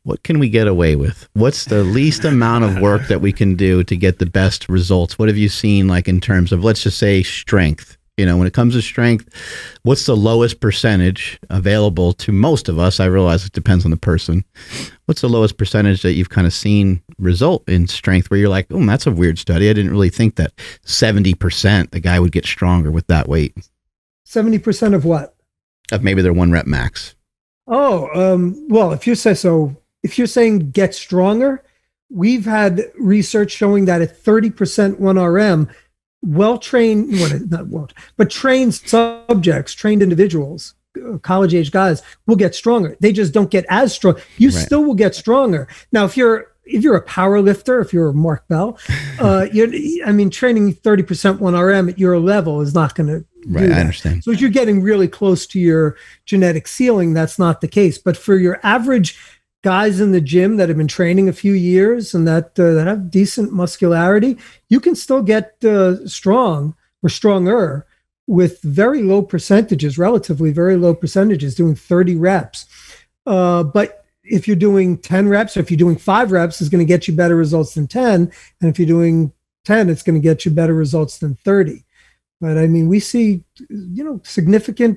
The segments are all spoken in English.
What can we get away with? What's the least amount of work that we can do to get the best results? What have you seen, like in terms of, let's just say, strength? You know, when it comes to strength, what's the lowest percentage available to most of us? I realize it depends on the person. What's the lowest percentage that you've kind of seen result in strength where you're like, oh, that's a weird study. I didn't really think that 70% the guy would get stronger with that weight. 70% of what? Of maybe their 1 rep max. Oh, well, if you say so, if you're saying get stronger, we've had research showing that at 30% 1RM, well-trained, well, not well, but trained subjects, trained individuals, college-age guys will get stronger. They just don't get as strong. You Right. still will get stronger. Now, if you're a power lifter, if you're Mark Bell, training 30% 1RM at your level is not going to Right, do that. I understand. So if you're getting really close to your genetic ceiling, that's not the case. But for your average guys in the gym that have been training a few years and that have decent muscularity, you can still get strong or stronger with very low percentages, relatively very low percentages, doing 30 reps. But if you're doing 10 reps, or if you're doing 5 reps, it's going to get you better results than 10. And if you're doing 10, it's going to get you better results than 30. But I mean, we see, significant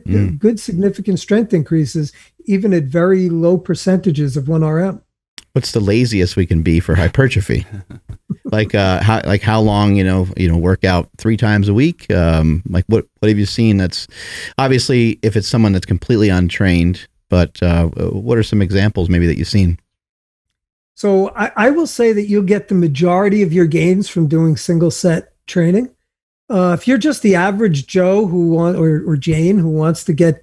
strength increases, even at very low percentages of 1RM. What's the laziest we can be for hypertrophy? how long, work out 3 times a week? What have you seen? That's obviously if it's someone that's completely untrained, but what are some examples maybe that you've seen? So I will say that you'll get the majority of your gains from doing single set training. If you're just the average Joe or Jane who wants to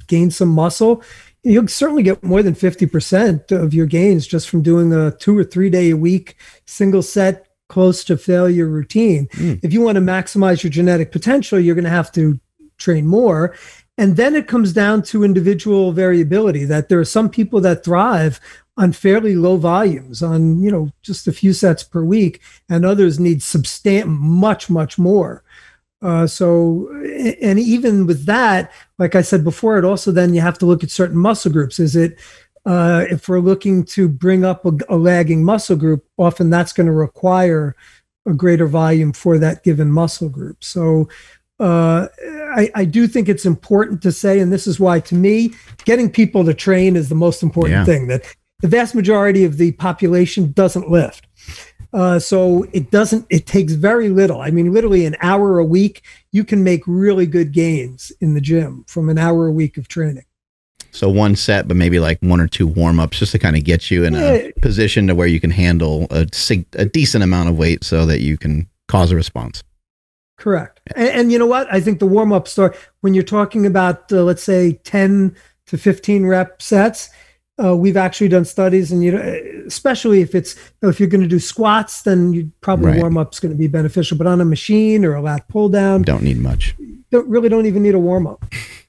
gain some muscle, you'll certainly get more than 50% of your gains just from doing a 2 or 3 day a week single set close to failure routine. If you want to maximize your genetic potential, you're going to have to train more. And then it comes down to individual variability, that there are some people that thrive on fairly low volumes, on, just a few sets per week, and others need much, much more. And even with that, like I said before, it also then you have to look at certain muscle groups. Is it, if we're looking to bring up a lagging muscle group, often that's going to require a greater volume for that given muscle group. So I do think it's important to say, and this is why, to me, getting people to train is the most important thing, that the vast majority of the population doesn't lift. So it takes very little. I mean, literally an hour a week, you can make really good gains in the gym from an hour a week of training. So 1 set, but maybe like 1 or 2 warm-ups just to kind of get you in a position to where you can handle a decent amount of weight so that you can cause a response. Correct. And you know what? I think the warm-up start, when you're talking about, let's say 10 to 15 rep sets, we've actually done studies, and especially if you're going to do squats, then you probably warm-up's going to be beneficial. But on a machine or a lat pull down, don't need much. Don't even need a warm-up.